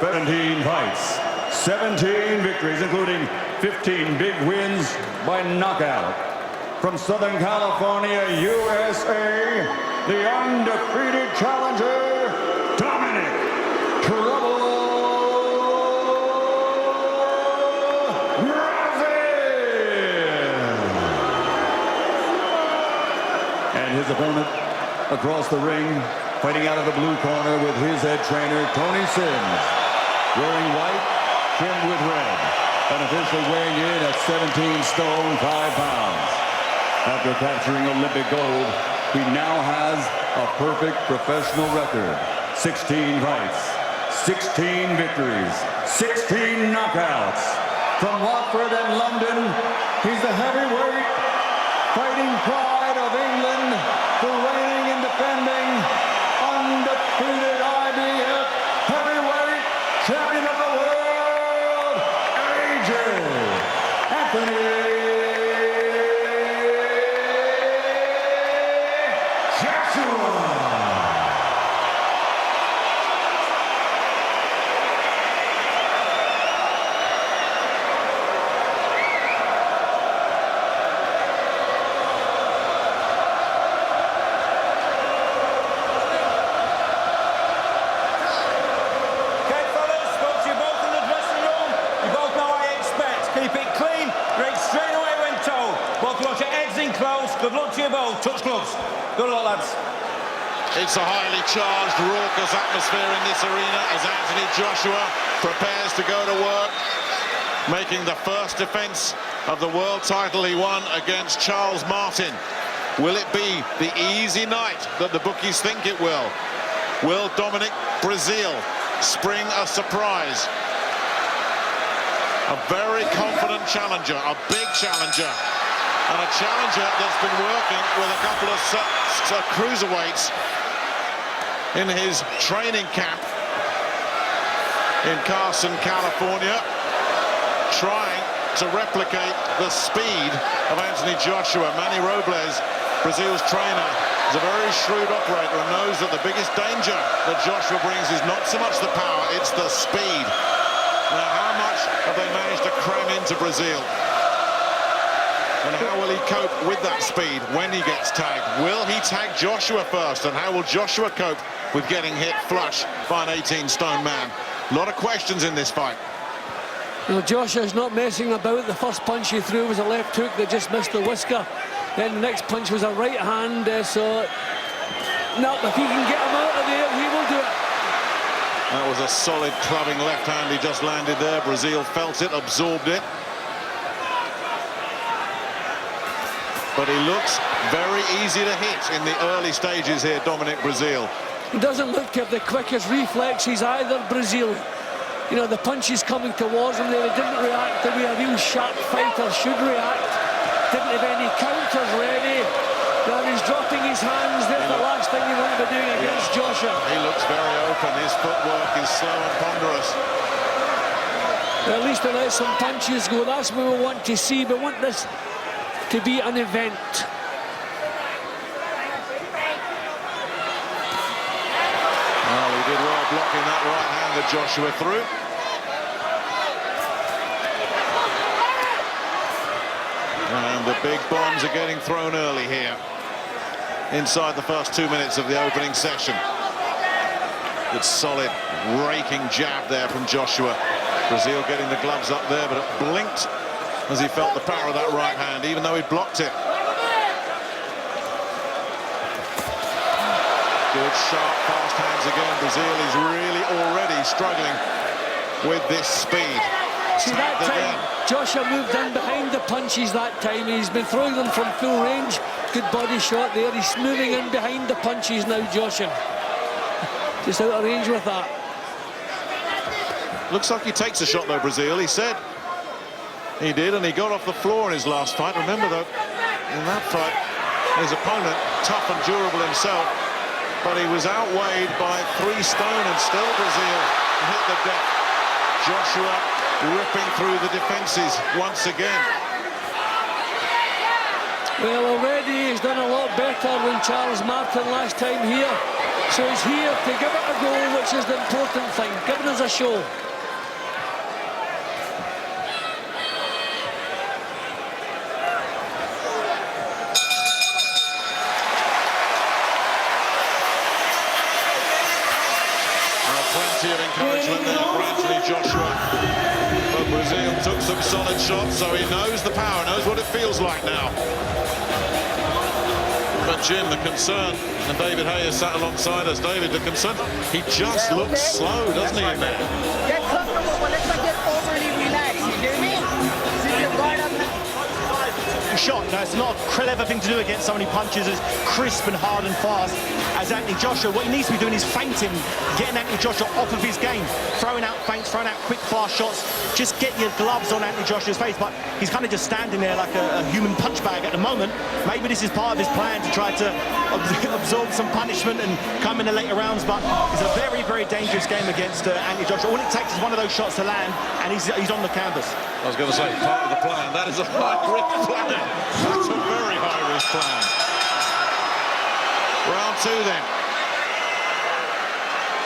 17 fights, 17 victories, including 15 big wins by knockout. From Southern California, USA, the undefeated challenger, Dominic Breazeale. And his opponent across the ring, fighting out of the blue corner with his head trainer, Tony Sims. Wearing white, trimmed with red, and officially weighing in at 17 stone, 5 pounds. After capturing Olympic gold, he now has a perfect professional record. 16 fights, 16 victories, 16 knockouts. From Watford and London, he's the heavyweight fighting pride of England, the reigning and defending undefeated IBF heavyweight champion of the world, Anthony. Good luck to you both. Touch gloves. Good luck, lads. It's a highly charged, raucous atmosphere in this arena as Anthony Joshua prepares to go to work, making the first defense of the world title he won against Charles Martin. Will it be the easy night that the bookies think it will? Will Dominic Breazeale spring a surprise? A very confident challenger, a big challenger. And a challenger that's been working with a couple of cruiserweights in his training camp in Carson, California, trying to replicate the speed of Anthony Joshua. Manny Robles, Breazeale's trainer, is a very shrewd operator and knows that the biggest danger that Joshua brings is not so much the power, it's the speed. Now, how much have they managed to cram into Breazeale? And how will he cope with that speed when he gets tagged? Will he tag Joshua first? And how will Joshua cope with getting hit flush by an 18-stone man? A lot of questions in this fight. You know, Joshua's not messing about. The first punch he threw was a left hook that just missed the whisker. Then the next punch was a right hand. So, no, if he can get him out of there, he will do it. That was a solid clubbing left hand he just landed there. Breazeale felt it, absorbed it. But he looks very easy to hit in the early stages here, Dominic Breazeale. He doesn't look to have the quickest reflexes either, Breazeale. You know, the punches coming towards him there, he didn't react the way a real sharp fighter should react. Didn't have any counters ready. Now he's dropping his hands. There's the last thing you want to be doing against Joshua. He looks very open. His footwork is slow and ponderous. At least to let some punches go. That's what we want to see. We want this to be an event. Well, he did well blocking that right hand that Joshua threw. And the big bombs are getting thrown early here, inside the first 2 minutes of the opening session. Good solid raking jab there from Joshua. Breazeale getting the gloves up there, but it blinked as he felt the power of that right hand, even though he blocked it. Good, sharp, fast hands again. Breazeale is really already struggling with this speed. See, that time, Joshua moved in behind the punches that time. He's been throwing them from full range. Good body shot there. He's moving in behind the punches now, Joshua. Just out of range with that. Looks like he takes a shot, though, Breazeale. He said he did, and he got off the floor in his last fight. Remember, though, in that fight, his opponent, tough and durable himself, but he was outweighed by 3 stone, and still Breazeale hit the deck. Joshua ripping through the defenses once again. Well, already he's done a lot better than Charles Martin last time here. So he's here to give it a go, which is the important thing, giving us a show. Plenty of encouragement there, gradually Joshua. But Breazeale took some solid shots, so he knows the power, knows what it feels like now. But Jim, the concern, and David Hayes sat alongside us. David, the concern, he just looks slow, doesn't he, in there? Get comfortable, but let's not get overly relaxed, you hear me? Keep your guard up. Shot. No, it's not a clever thing to do against somebody who punches as crisp and hard and fast as Anthony Joshua. What he needs to be doing is feinting, getting Anthony Joshua off of his game, throwing out feints, throwing out quick, fast shots. Just get your gloves on Anthony Joshua's face, but he's kind of just standing there like a human punch bag at the moment. Maybe this is part of his plan to try to absorb some punishment and come in the later rounds, but it's a very, very dangerous game against Anthony Joshua. All it takes is one of those shots to land, and he's on the canvas. I was going to say, part of the plan. That is a high-risk plan. That's a very high-risk plan. Round two, then.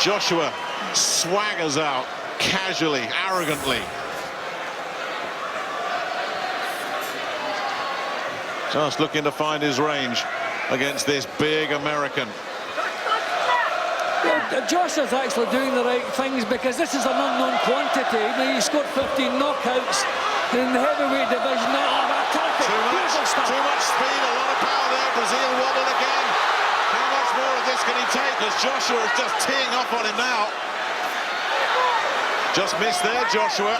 Joshua swaggers out casually, arrogantly. Just looking to find his range against this big American. Joshua's actually doing the right things because this is an unknown quantity. He scored 15 knockouts in the heavyweight division. Too much speed, a lot of power there. Breazeale wobbled again. How much more of this can he take? As Joshua is just teeing up on him now. Just missed there, Joshua.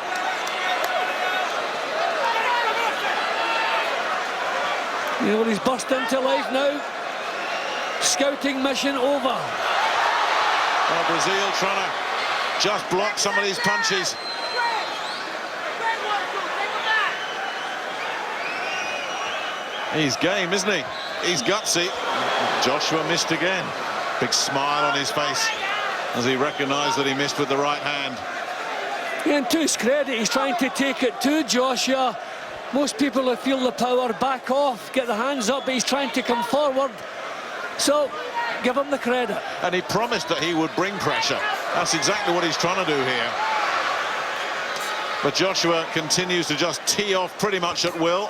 You know, he's burst into life now. Scouting mission over. Well, Breazeale trying to just block some of these punches. He's game, isn't he? He's gutsy. Joshua missed again. Big smile on his face as he recognised that he missed with the right hand. Yeah, and to his credit, he's trying to take it to Joshua. Most people who feel the power back off, get the hands up, but he's trying to come forward. So, give him the credit. And he promised that he would bring pressure. That's exactly what he's trying to do here. But Joshua continues to just tee off pretty much at will.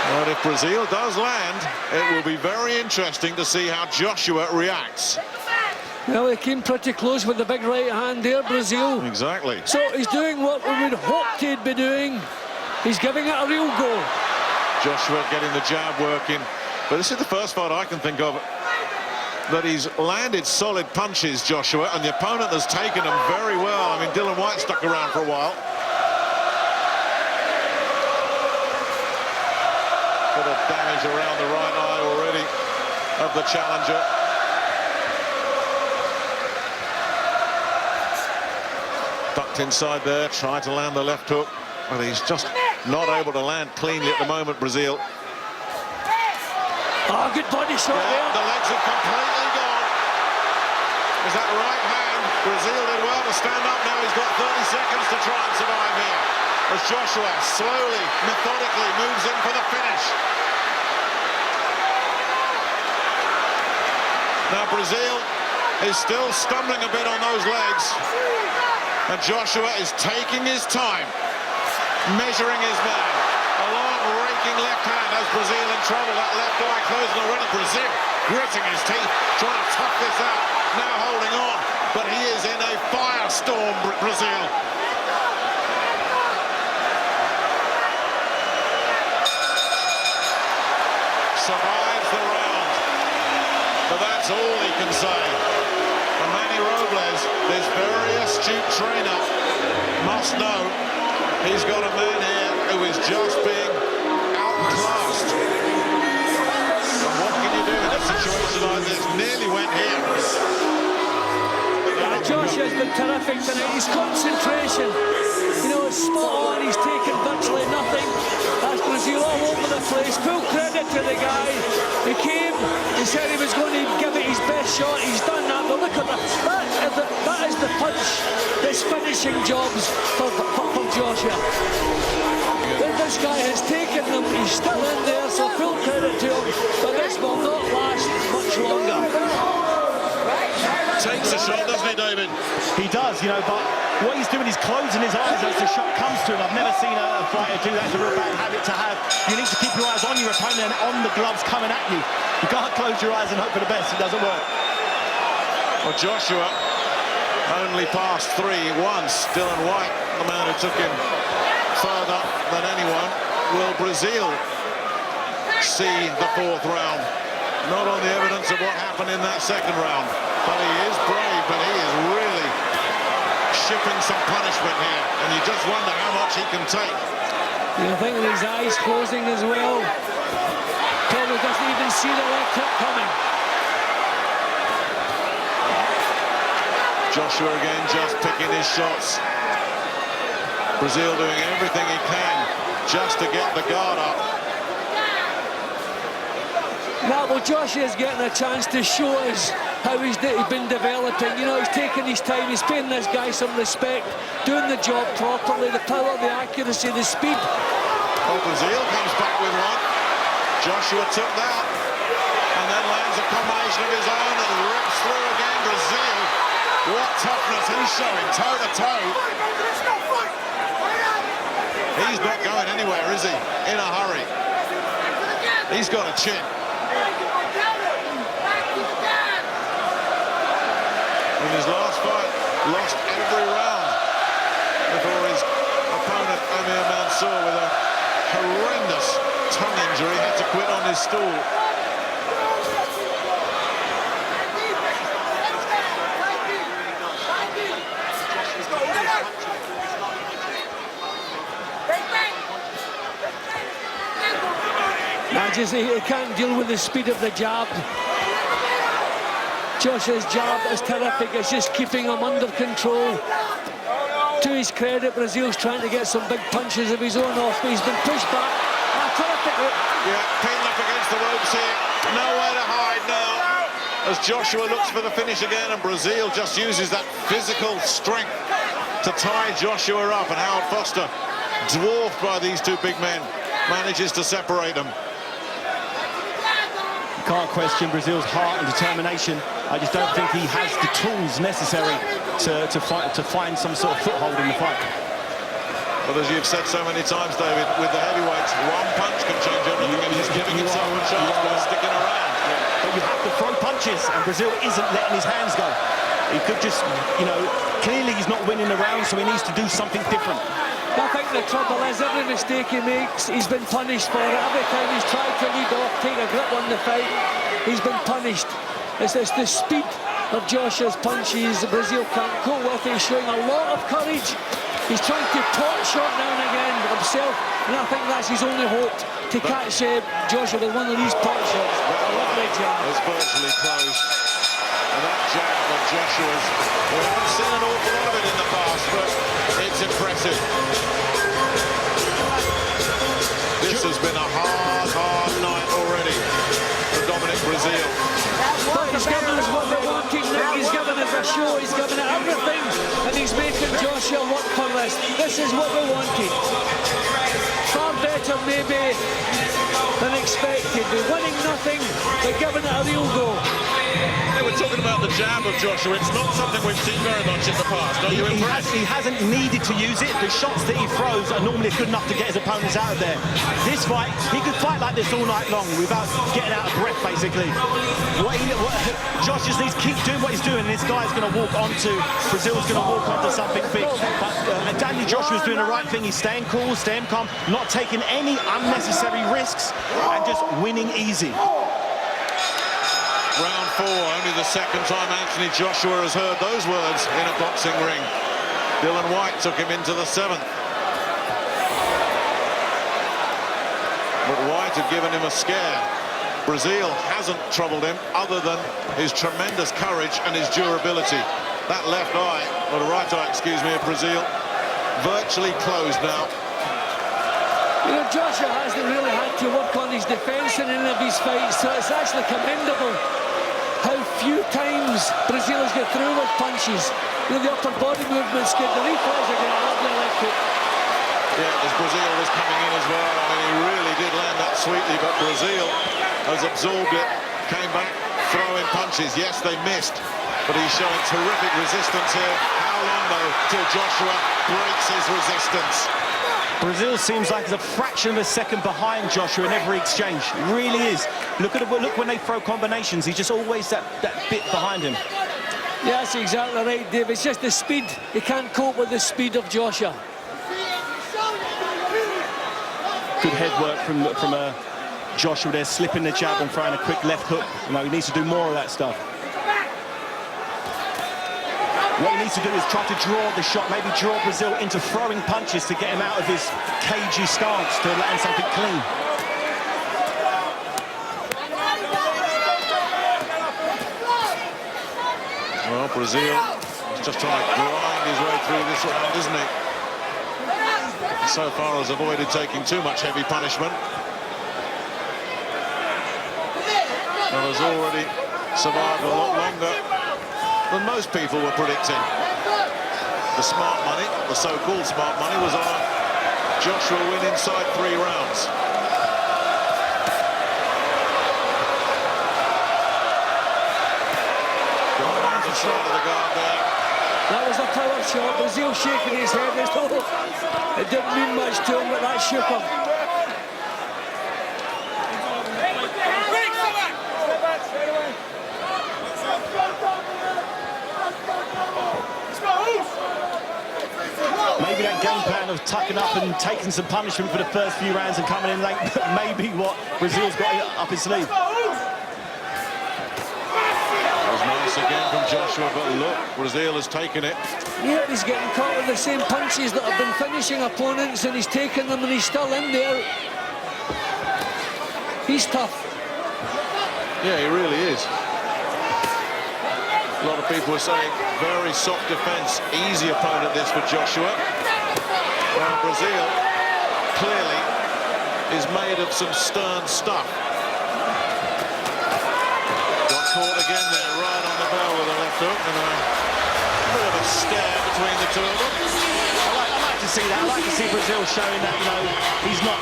But if Breazeale does land, it will be very interesting to see how Joshua reacts. Well, he came pretty close with the big right hand there, Breazeale. Exactly. So he's doing what we would hoped he'd be doing. He's giving it a real go. Joshua getting the jab working. But this is the first fight I can think of that he's landed solid punches, Joshua, and the opponent has taken them very well. I mean, Dylan White stuck around for a while. Bit of damage around the right eye already of the challenger. Ducked inside there, tried to land the left hook, but he's just not able to land cleanly at the moment, Breazeale. Oh, good body shot there. The legs have completely gone. Is that the right hand? Breazeale did well to stand up. Now he's got 30 seconds to try and survive here. As Joshua slowly, methodically moves in for the finish. Now Breazeale is still stumbling a bit on those legs. And Joshua is taking his time, measuring his man. A long, raking left hand has Breazeale in trouble. That left eye closing already. Breazeale gritting his teeth, trying to tough this out. Now holding on, but he is in a firestorm, Breazeale. Survives the round, but that's all he can say. And Manny Robles, this very astute trainer, must know he's got a man here who is just being outclassed. And what can you do in a situation like this? Nearly went here. Joshua's been terrific tonight. His concentration, you know, is spot on. He's taken virtually nothing. That's Breazeale all over the place. Full credit to the guy. He came, he said he was going to give it his best shot. He's done that. But look at that. That is the punch that's finishing jobs for Joshua. The This guy has taken them, he's still in there, so full credit to him, but this will not last much longer. Takes a shot, doesn't he, David? He does, you know, but what he's doing is closing his eyes as the shot comes to him. I've never seen a fighter do that. It's a real bad habit to have. You need to keep your eyes on your opponent and on the gloves coming at you. You can't close your eyes and hope for the best. It doesn't work. Well, Joshua only passed 3 once. Dylan White, the man who took him further than anyone. Will Breazeale see the 4th round? Not on the evidence of what happened in that 2nd round. But he is brave, but he is really shipping some punishment here. And you just wonder how much he can take. You're thinking his eyes closing as well. Probably doesn't even see the left hook coming. Joshua again just picking his shots. Breazeale doing everything he can just to get the guard up. Now, well, Joshua's getting a chance to show us how he's been developing. You know, he's taking his time, he's paying this guy some respect, doing the job properly, the power, the accuracy, the speed. Oh, Breazeale comes back with one. Joshua took that and then lands a combination of his own and rips through again. Breazeale, what toughness he's showing, toe to toe. He's not going anywhere, is he? In a hurry. He's got a chin. In his last fight, lost every round before his opponent, Amir Mansour, with a horrendous tongue injury, had to quit on his stool. He can't deal with the speed of the jab. Joshua's jab is terrific. It's just keeping him under control. To his credit, Breazeale's trying to get some big punches of his own off, but he's been pushed back. Terrific. Yeah, pinned up against the ropes here. Nowhere to hide now. As Joshua looks for the finish again, and Breazeale just uses that physical strength to tie Joshua up. And Howard Foster, dwarfed by these 2 big men, manages to separate them. Can't question Breazeale's heart and determination. I just don't think he has the tools necessary to find some sort of foothold in the fight. But as you've said so many times, David, with the heavyweights, one punch can change everything, and he's giving himself a chance by sticking around. But you have to throw punches, and Breazeale isn't letting his hands go. He could just, you know, clearly he's not winning the round, so he needs to do something different. I think the trouble is, every mistake he makes, he's been punished for it. Every time he's tried to lead off, take a grip on the fight, he's been punished. It's the speed of Joshua's punches Breazeale can't cope with. He's showing a lot of courage. He's trying to pot shot now and again himself, and I think that's his only hope, to catch Joshua with one of these pot shots. A lovely jab. It's virtually closed. And that jab of Joshua's, we haven't seen an awful lot of it in the past, but it's impressive. This has been a hard night already for Dominic Breazeale. But he's given us what we wanted, Nick. He's given us a show, he's given it everything, and he's making Joshua work for this. This is what we wanted. Far better, maybe, than expected. We're winning nothing, but giving it a real go. They were talking about the jab of Joshua. It's not something we've seen very much in the past. Are you impressed? He hasn't needed to use it. The shots that he throws are normally good enough to get his opponents out of there. This fight, he could fight like this all night long without getting out of breath, basically. Josh just needs to keep doing what he's doing. This guy's going to walk onto, Breazeale's going to walk onto something big. But Daniel Joshua's doing the right thing. He's staying cool, staying calm, not taking any unnecessary risks, and just winning easy. Round 4, only the 2nd time Anthony Joshua has heard those words in a boxing ring. Dylan White took him into the 7th. But White had given him a scare. Breazeale hasn't troubled him, other than his tremendous courage and his durability. That left eye, or the right eye, excuse me, of Breazeale, virtually closed now. You know, Joshua hasn't really had to work on his defence in any of his fights, so it's actually commendable how few times Breazeale has got through with punches. You know, the upper body movement's good, the reflex again, lovely left hook. Yeah, as Breazeale was coming in as well. I mean, he really did land that sweetly, but Breazeale has absorbed it, came back, throwing punches. Yes, they missed, but he's showing terrific resistance here. How long, though, till Joshua breaks his resistance? Breazeale seems like he's a fraction of a second behind Joshua in every exchange. He really is. Look when they throw combinations. He's just always that bit behind him. Yeah, that's exactly right, Dave. It's just the speed. He can't cope with the speed of Joshua. Good head work from Joshua there, slipping the jab and throwing a quick left hook. You know, he needs to do more of that stuff. What he needs to do is try to draw the shot, maybe draw Breazeale into throwing punches to get him out of his cagey stance to land something clean. Well, Breazeale is just trying to grind his way through this round, isn't he? So far has avoided taking too much heavy punishment. And has already survived a lot longer than most people were predicting. The smart money, the so-called smart money, was on Joshua win inside 3 rounds. Going on the side of the guard there. That was a power shot. Breazeale shaking his head as though it didn't mean much to him, but that shook him. Maybe that game plan of tucking up and taking some punishment for the first few rounds and coming in late, maybe what Breazeale's got up his sleeve. Nice again from Joshua, but look, Breazeale has taken it. Yeah, he's getting caught with the same punches that have been finishing opponents, and he's taken them and he's still in there. He's tough. Yeah, he really is. A lot of people are saying very soft defense, easy opponent this for Joshua. Now Breazeale clearly is made of some stern stuff. Caught again there, right on the bell with a left hook, and a bit of a stare between the two of them. I like to see that. I like to see Breazeale showing that, you know, he's not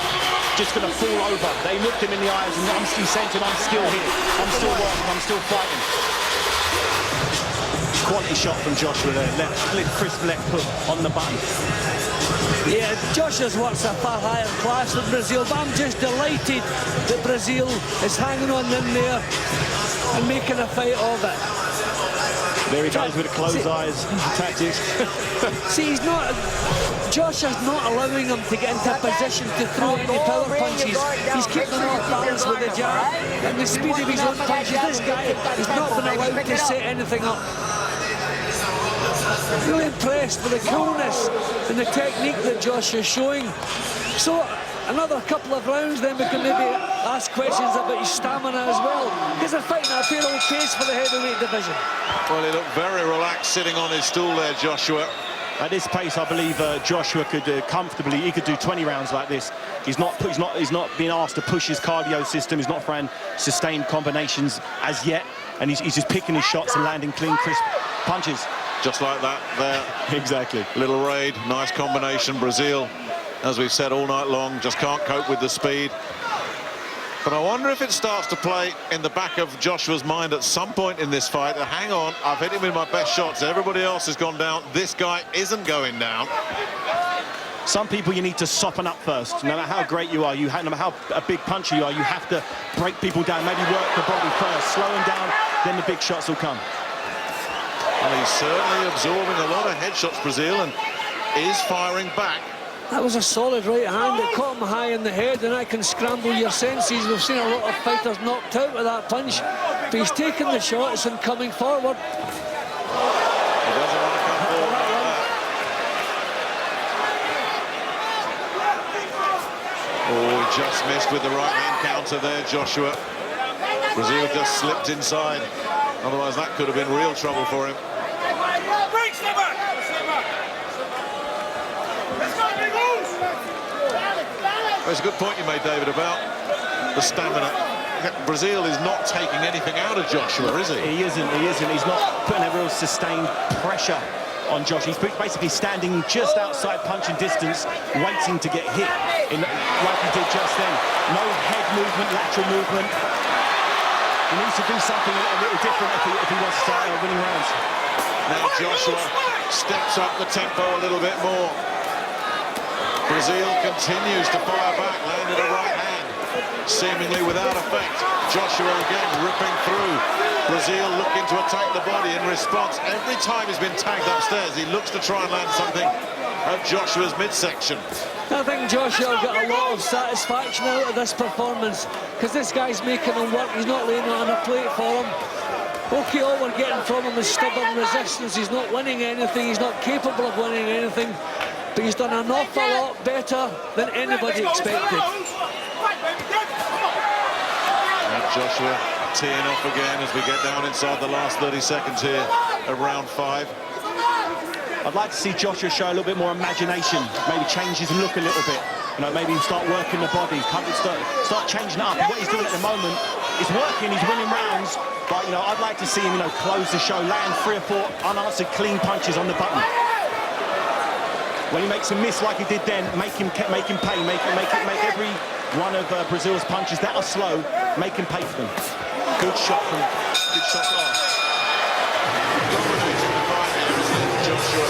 just going to fall over. They looked him in the eyes and he's saying to him, I'm still here, I'm still working, I'm still fighting. Quality shot from Joshua there, crisp left hook on the button. Yeah, Joshua's work's a far higher class than Breazeale, but I'm just delighted that Breazeale is hanging on in there and making a fight of it. There he goes with the closed eyes tactics. See, Joshua's not allowing him to get into a position to throw any power punches. He's keeping him off balance with the jab and the speed of his own punches. This guy has not been allowed to set anything up. Really impressed with the coolness and the technique that Joshua's showing. So another couple of rounds, then we can maybe ask questions about his stamina as well, because they're fighting at a fair old pace for the heavyweight division. Well, he looked very relaxed sitting on his stool there, Joshua. At this pace, I believe Joshua could comfortably, he could do 20 rounds like this. He's not being asked to push his cardio system. He's not throwing sustained combinations as yet, and he's just picking his shots and landing clean, crisp punches. Just like that there. Exactly. Little raid, nice combination. Breazeale, as we've said all night long, just can't cope with the speed. But I wonder if it starts to play in the back of Joshua's mind at some point in this fight. Hang on, I've hit him with my best shots. Everybody else has gone down. This guy isn't going down. Some people you need to soften up first. No matter how great you are, no matter how a big puncher you are, you have to break people down, maybe work the body first, slow them down, then the big shots will come. Well, he's certainly absorbing a lot of headshots, Breazeale, and is firing back. That was a solid right hand that caught him high in the head, and that can scramble your senses. We've seen a lot of fighters knocked out with that punch, but he's taking the shots and coming forward. He doesn't want to come forward like that. Oh, he just missed with the right hand counter there, Joshua. Breazeale just slipped inside. Otherwise, that could have been real trouble for him. That's a good point you made, David, about the stamina. Breazeale is not taking anything out of Joshua, is he? He isn't. He's not putting a real sustained pressure on Josh. He's basically standing just outside punching distance, waiting to get hit, like he did just then. No head movement, lateral movement. He needs to do something a little different if he wants to start winning rounds. Now Joshua steps up the tempo a little bit more. Breazeale continues to fire back, landed a right hand, seemingly without effect. Joshua again ripping through. Breazeale looking to attack the body in response. Every time he's been tagged upstairs, he looks to try and land something at Joshua's midsection. I think Joshua got a lot of satisfaction out of this performance because this guy's making him work. He's not laying it on a plate for him. Okay, all we're getting from him is stubborn resistance. He's not winning anything. He's not capable of winning anything. But he's done an awful lot better than anybody expected. And Joshua teeing off again as we get down inside the last 30 seconds here of round 5. I'd like to see Joshua show a little bit more imagination, maybe change his look a little bit. You know, maybe start working the body, start changing it up. What he's doing at the moment is working, he's winning rounds, but, you know, I'd like to see him, you know, close the show, land 3 or 4 unanswered clean punches on the button. When he makes a miss like he did then, make him pay, make every one of Breazeale's punches that are slow, make him pay for them. Good shot last. Dominating the fight here, isn't it, Joshua?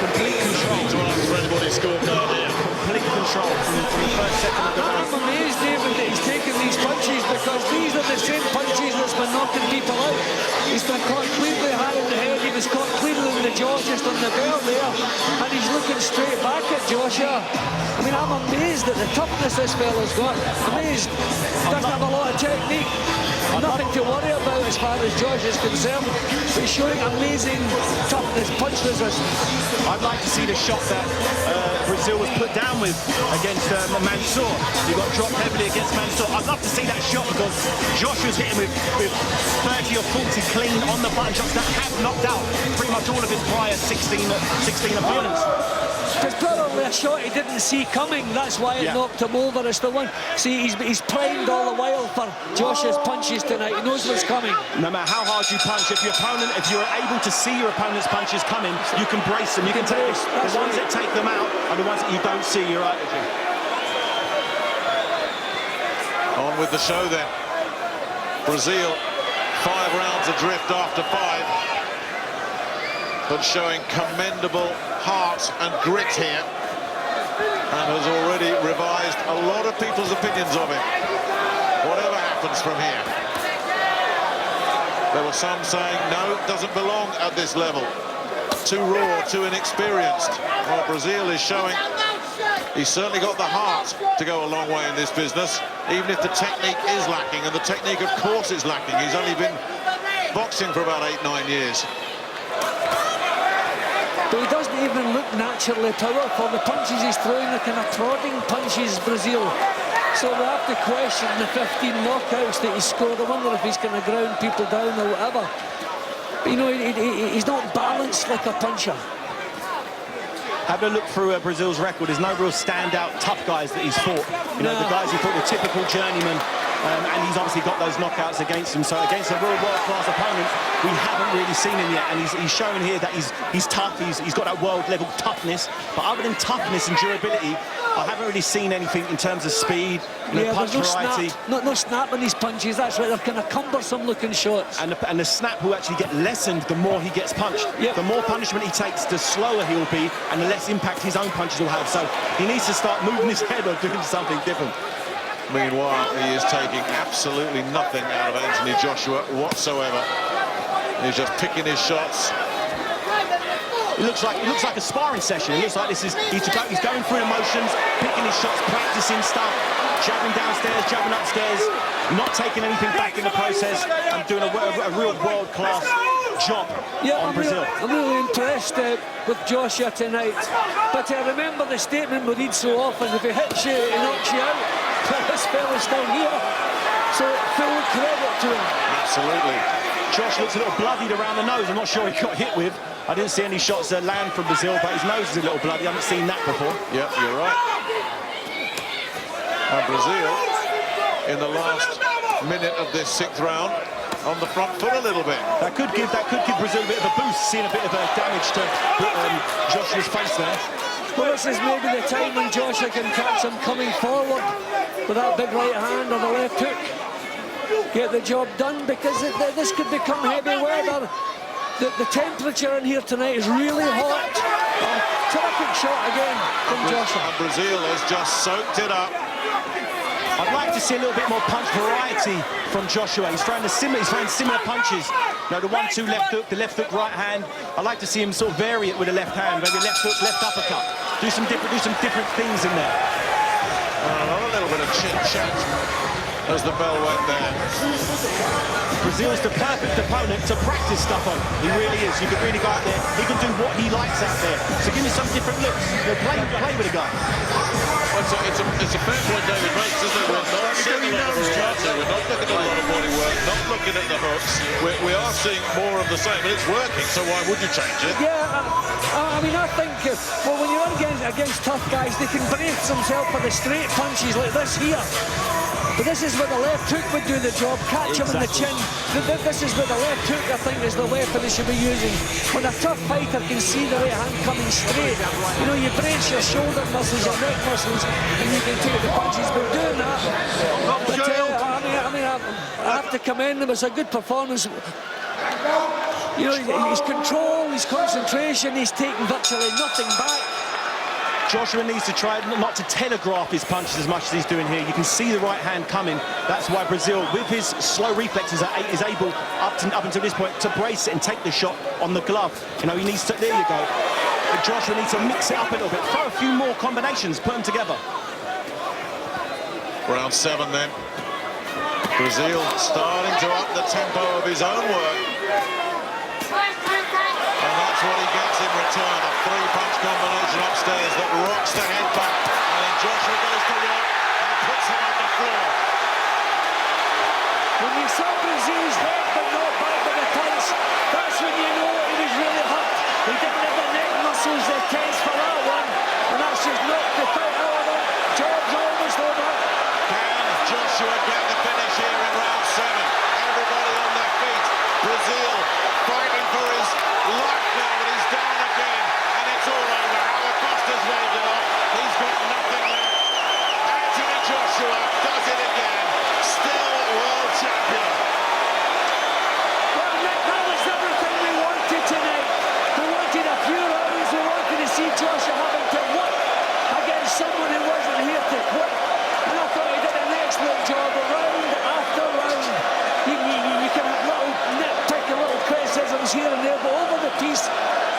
Complete control. To ask for anybody's scorecard here. Complete control from the first second of the round. I'm amazed, David, that he's taking these punches because these are the same punches that's been knocking people out. He's been caught cleanly high in the head, he was caught cleanly in the jaw just on the bell there, and he's looking straight back at Joshua. I mean, I'm amazed at the toughness this fella's got. Amazed. Doesn't have a lot of technique. Nothing to worry about as far as Josh is concerned. But he's showing amazing toughness, punch resistance. I'd like to see the shot that Breazeale was put down with against Mansour. He got dropped heavily against Mansour. I'd love to see that shot because Joshua's hitting with 30 or 40 clean on the button shots that have knocked out pretty much all of his prior 16 opponents. It's probably a shot he didn't see coming. That's why it knocked him over. It's the one. See, he's primed all the while for Joshua's punches tonight. He knows what's coming. No matter how hard you punch, if you're able to see your opponent's punches coming, you can brace them. You can take the ones that take them out are the ones that you don't see. You're right, Jim. On with the show then. Breazeale, 5 rounds adrift after 5, but showing commendable heart and grit here, and has already revised a lot of people's opinions of him. Whatever happens from here. There were some saying, no, doesn't belong at this level. Too raw, too inexperienced. Well, Breazeale is showing he's certainly got the heart to go a long way in this business, even if the technique is lacking, and the technique, of course, is lacking. He's only been boxing for about 8-9 years. But he doesn't even look naturally powerful. The punches he's throwing are kind of prodding punches, Breazeale. So we have to question the 15 knockouts that he scored. I wonder if he's going to ground people down or whatever. But, you know, he's not balanced like a puncher. Having a look through Breazeale's record, there's no real standout tough guys that he's fought. You know, the guys he fought were typical journeymen, and he's obviously got those knockouts against him. So against a real world-class opponent, we haven't really seen him yet, and he's showing here that he's tough. He's got that world-level toughness. But other than toughness and durability, I haven't really seen anything in terms of speed, punch variety. No snap in his punches. That's right. They're kind of cumbersome-looking shots. And the snap will actually get lessened the more he gets punched. Yep. The more punishment he takes, the slower he'll be, and the less impact his own punches will have. So he needs to start moving his head or doing something different. Meanwhile, he is taking absolutely nothing out of Anthony Joshua whatsoever. He's just picking his shots. It looks like a sparring session. It looks like he's going through emotions, picking his shots, practicing stuff, jabbing downstairs, jabbing upstairs, not taking anything back in the process, and doing a real world-class job on Breazeale. I'm really impressed with Joshua tonight. But remember the statement we read so often: if he hits you, he knocks you out. But this fella's still here, so full credit to him. Absolutely. Josh looks a little bloodied around the nose. I'm not sure he got hit with. I didn't see any shots land from Breazeale, but his nose is a little bloody. I haven't seen that before. Yep, you're right. And Breazeale, in the last minute of this 6th round, on the front foot a little bit. That could give Breazeale a bit of a boost, seeing a bit of damage to Joshua's face there. Well, this is maybe the time when Joshua can catch him coming forward with that big right hand or the left hook. Get the job done, because this could become heavy weather. The temperature in here tonight is really hot. Terrific shot again from Joshua. And Breazeale has just soaked it up. I'd like to see a little bit more punch variety from Joshua. He's throwing similar punches. You know, the 1-2 left hook, the left hook right hand. I'd like to see him sort of vary it with the left hand, maybe left hook, left uppercut. Do some different things in there. A little bit of chit-chat as the bell went there. Breazeale's the perfect opponent to practice stuff on. He really is. You can really go out there. He can do what he likes out there. So give me some different looks. You know, play with a guy. It's a fair point David makes, isn't it? We're not seeing a lot of variety. We're not looking at a lot of body work, not looking at the hooks. We are seeing more of the same, and it's working, so why would you change it? Yeah, I mean, I think, well, when you're against tough guys, they can brace themselves for the straight punches like this here. But this is where the left hook would do the job, catch him in the chin. This is where the left hook, I think, is the weapon they should be using. When a tough fighter can see the right hand coming straight, you know, you brace your shoulder muscles, your neck muscles, and you can take the punches. But doing that, I have to commend him. It's a good performance. You know, his control, his concentration, he's taking virtually nothing back. Joshua needs to try not to telegraph his punches as much as he's doing here. You can see the right hand coming. That's why Breazeale, with his slow reflexes, is able, up until this point, to brace it and take the shot on the glove. You know, he needs to, there you go. But Joshua needs to mix it up a little bit, throw a few more combinations, put them together. Round 7 then. Breazeale starting to up the tempo of his own work. And that's what he gets in return, a 3-punch combination upstairs that rocks the head back. And then Joshua goes to work and puts him on the floor. When you saw Breazeale's head but not back with the punch, that's when you know he was really hurt. He didn't have the neck muscles that tense for that one, and that's just knocked the fight over. Job's almost over. Can Joshua get the finish here in round 7? Everybody on their feet. Breazeale fighting for his life now, but he's down again, and it's all over. Howard Foster's waved it off. He's got nothing left. Anthony Joshua does it again. Still world champion. Well, Nick, that was everything we wanted tonight. We wanted a few rounds. We wanted to see Joshua having to work against someone who wasn't here to quit. And I thought he did an excellent job round after round. You can have little nitpick and little criticisms here and there, but over the piece,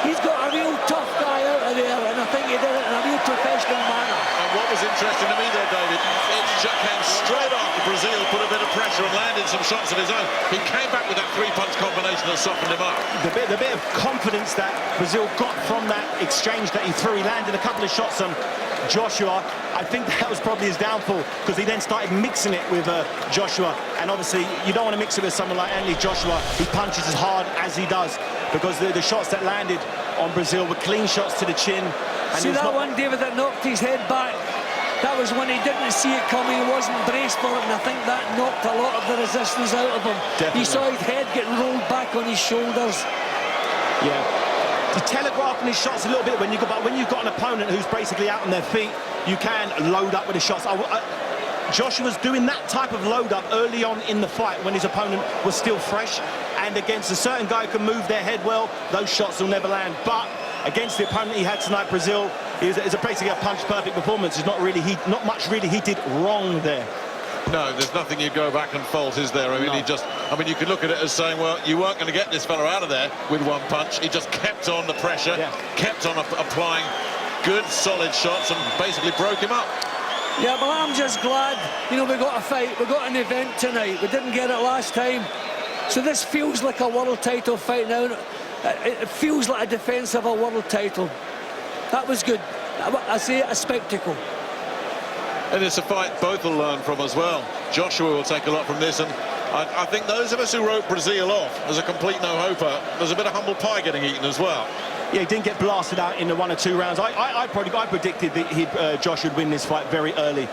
he's got a real tough guy out of there, and I think he did it in a real professional manner. And what was interesting to me there, David, it came straight after Breazeale put a bit of pressure and landed some shots of his own. He came back with that 3-punch combination that softened him up. The bit of confidence that Breazeale got from that exchange that he threw, he landed a couple of shots on Joshua. I think that was probably his downfall, because he then started mixing it with Joshua, and obviously you don't want to mix it with someone like Anthony Joshua who punches as hard as he does, because the shots that landed on Breazeale were clean shots to the chin. And see that one, David, that knocked his head back? That was when he didn't see it coming, he wasn't braced for it, and I think that knocked a lot of the resistance out of him. Definitely. He saw his head getting rolled back on his shoulders. Yeah. He's telegraphing his shots a little bit. When you've got an opponent who's basically out on their feet, you can load up with the shots. Joshua's doing that type of load up early on in the fight when his opponent was still fresh, and against a certain guy who can move their head well, those shots will never land. But against the opponent he had tonight, Breazeale, is basically a punch-perfect performance. There's not much really he did wrong there. No, there's nothing you go back and fault, is there? I mean, no. you could look at it as saying, well, you weren't going to get this fella out of there with one punch. He just kept on the pressure, kept on applying good, solid shots, and basically broke him up. Yeah, but I'm just glad, you know, we got a fight, we got an event tonight. We didn't get it last time. So this feels like a world title fight now. It feels like a defence of a world title. That was good. I say it, a spectacle. And it's a fight both will learn from as well. Joshua will take a lot from this, and I think those of us who wrote Breazeale off as a complete no-hoper, there's a bit of humble pie getting eaten as well. Yeah, he didn't get blasted out in the 1 or 2 rounds. I predicted that Josh would win this fight very early.